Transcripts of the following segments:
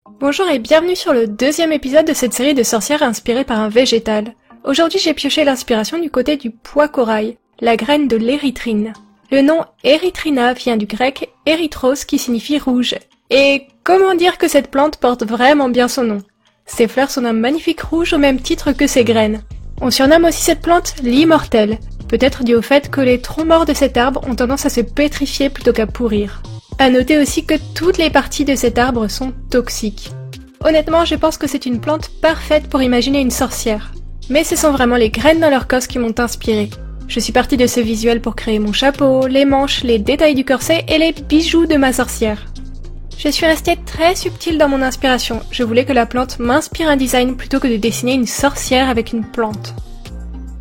Bonjour et bienvenue sur le deuxième épisode de cette série de sorcières inspirée par un végétal. Aujourd'hui j'ai pioché l'inspiration du côté du pois corail, la graine de l'érythrine. Le nom Erythrina vient du grec érythros qui signifie rouge. Et comment dire que cette plante porte vraiment bien son nom? Ses fleurs sont d'un magnifique rouge au même titre que ses graines. On surnomme aussi cette plante l'immortelle, peut-être dû au fait que les troncs morts de cet arbre ont tendance à se pétrifier plutôt qu'à pourrir. À noter aussi que toutes les parties de cet arbre sont toxiques. Honnêtement, je pense que c'est une plante parfaite pour imaginer une sorcière. Mais ce sont vraiment les graines dans leur cos qui m'ont inspirée. Je suis partie de ce visuel pour créer mon chapeau, les manches, les détails du corset et les bijoux de ma sorcière. Je suis restée très subtile dans mon inspiration. Je voulais que la plante m'inspire un design plutôt que de dessiner une sorcière avec une plante.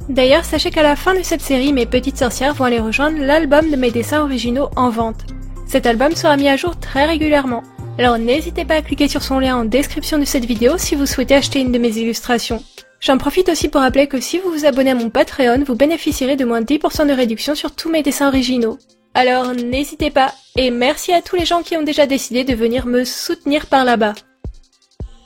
D'ailleurs, sachez qu'à la fin de cette série, mes petites sorcières vont aller rejoindre l'album de mes dessins originaux en vente. Cet album sera mis à jour très régulièrement. Alors n'hésitez pas à cliquer sur son lien en description de cette vidéo si vous souhaitez acheter une de mes illustrations. J'en profite aussi pour rappeler que si vous vous abonnez à mon Patreon, vous bénéficierez de moins 10% de réduction sur tous mes dessins originaux. Alors n'hésitez pas, et merci à tous les gens qui ont déjà décidé de venir me soutenir par là-bas.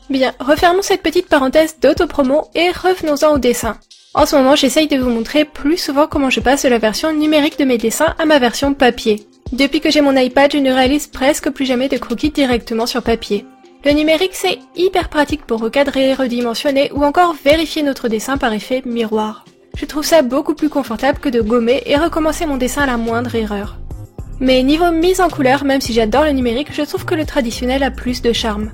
Bien, refermons cette petite parenthèse d'autopromo et revenons-en au dessin. En ce moment, j'essaye de vous montrer plus souvent comment je passe de la version numérique de mes dessins à ma version papier. Depuis que j'ai mon iPad, je ne réalise presque plus jamais de croquis directement sur papier. Le numérique, c'est hyper pratique pour recadrer, redimensionner ou encore vérifier notre dessin par effet miroir. Je trouve ça beaucoup plus confortable que de gommer et recommencer mon dessin à la moindre erreur. Mais niveau mise en couleur, même si j'adore le numérique, je trouve que le traditionnel a plus de charme.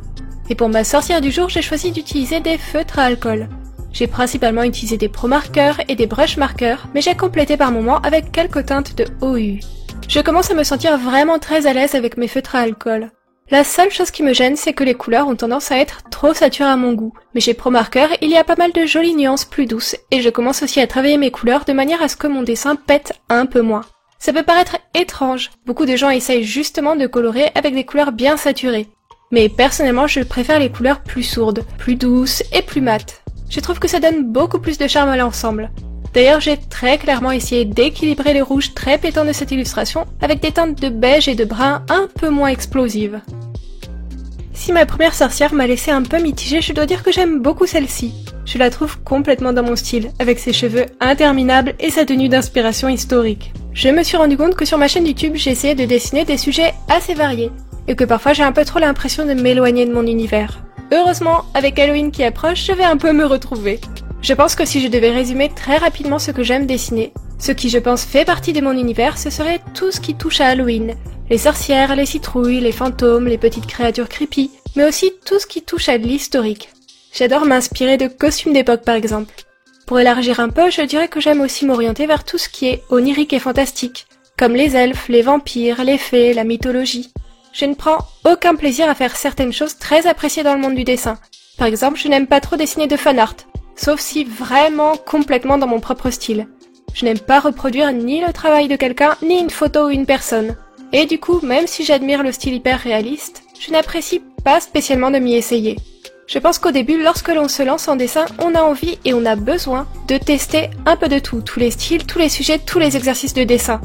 Et pour ma sorcière du jour, j'ai choisi d'utiliser des feutres à alcool. J'ai principalement utilisé des pro marqueurs et des brush marqueurs, mais j'ai complété par moments avec quelques teintes de OU. Je commence à me sentir vraiment très à l'aise avec mes feutres à alcool. La seule chose qui me gêne, c'est que les couleurs ont tendance à être trop saturées à mon goût. Mais chez Pro Marker, il y a pas mal de jolies nuances plus douces, et je commence aussi à travailler mes couleurs de manière à ce que mon dessin pète un peu moins. Ça peut paraître étrange, beaucoup de gens essayent justement de colorer avec des couleurs bien saturées. Mais personnellement, je préfère les couleurs plus sourdes, plus douces et plus mates. Je trouve que ça donne beaucoup plus de charme à l'ensemble. D'ailleurs, j'ai très clairement essayé d'équilibrer les rouges très pétants de cette illustration avec des teintes de beige et de brun un peu moins explosives. Si ma première sorcière m'a laissé un peu mitigée, je dois dire que j'aime beaucoup celle-ci. Je la trouve complètement dans mon style, avec ses cheveux interminables et sa tenue d'inspiration historique. Je me suis rendu compte que sur ma chaîne YouTube, j'ai essayé de dessiner des sujets assez variés, et que parfois j'ai un peu trop l'impression de m'éloigner de mon univers. Heureusement, avec Halloween qui approche, je vais un peu me retrouver. Je pense que si je devais résumer très rapidement ce que j'aime dessiner, ce qui je pense fait partie de mon univers, ce serait tout ce qui touche à Halloween. Les sorcières, les citrouilles, les fantômes, les petites créatures creepy, mais aussi tout ce qui touche à l'historique. J'adore m'inspirer de costumes d'époque par exemple. Pour élargir un peu, je dirais que j'aime aussi m'orienter vers tout ce qui est onirique et fantastique, comme les elfes, les vampires, les fées, la mythologie. Je ne prends aucun plaisir à faire certaines choses très appréciées dans le monde du dessin. Par exemple, je n'aime pas trop dessiner de fanart. Sauf si vraiment complètement dans mon propre style. Je n'aime pas reproduire ni le travail de quelqu'un, ni une photo ou une personne. Et du coup, même si j'admire le style hyper réaliste, je n'apprécie pas spécialement de m'y essayer. Je pense qu'au début, lorsque l'on se lance en dessin, on a envie et on a besoin de tester un peu de tout, tous les styles, tous les sujets, tous les exercices de dessin.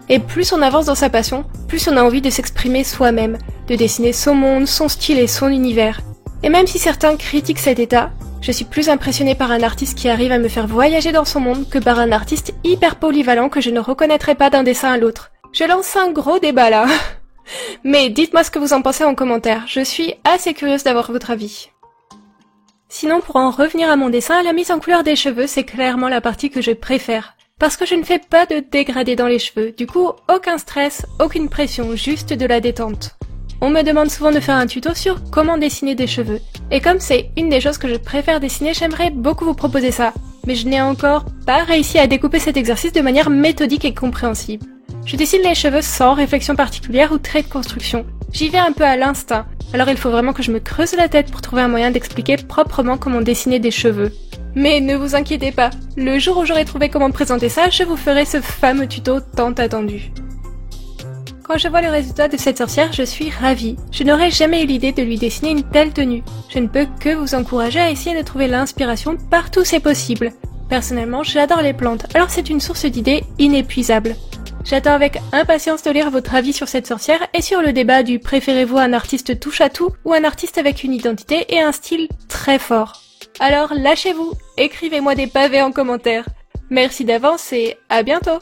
Et plus on avance dans sa passion, plus on a envie de s'exprimer soi-même, de dessiner son monde, son style et son univers. Et même si certains critiquent cet état, je suis plus impressionnée par un artiste qui arrive à me faire voyager dans son monde que par un artiste hyper polyvalent que je ne reconnaîtrais pas d'un dessin à l'autre. Je lance un gros débat là. Mais dites-moi ce que vous en pensez en commentaire, je suis assez curieuse d'avoir votre avis. Sinon, pour en revenir à mon dessin, la mise en couleur des cheveux, c'est clairement la partie que je préfère. Parce que je ne fais pas de dégradé dans les cheveux, du coup, aucun stress, aucune pression, juste de la détente. On me demande souvent de faire un tuto sur comment dessiner des cheveux. Et comme c'est une des choses que je préfère dessiner, j'aimerais beaucoup vous proposer ça. Mais je n'ai encore pas réussi à découper cet exercice de manière méthodique et compréhensible. Je dessine les cheveux sans réflexion particulière ou trait de construction. J'y vais un peu à l'instinct. Alors il faut vraiment que je me creuse la tête pour trouver un moyen d'expliquer proprement comment dessiner des cheveux. Mais ne vous inquiétez pas, le jour où j'aurai trouvé comment présenter ça, je vous ferai ce fameux tuto tant attendu. Quand je vois le résultat de cette sorcière, je suis ravie. Je n'aurais jamais eu l'idée de lui dessiner une telle tenue. Je ne peux que vous encourager à essayer de trouver l'inspiration partout où c'est possible. Personnellement, j'adore les plantes, alors c'est une source d'idées inépuisable. J'attends avec impatience de lire votre avis sur cette sorcière et sur le débat du préférez-vous un artiste touche-à-tout ou un artiste avec une identité et un style très fort. Alors lâchez-vous, écrivez-moi des pavés en commentaire. Merci d'avance et à bientôt!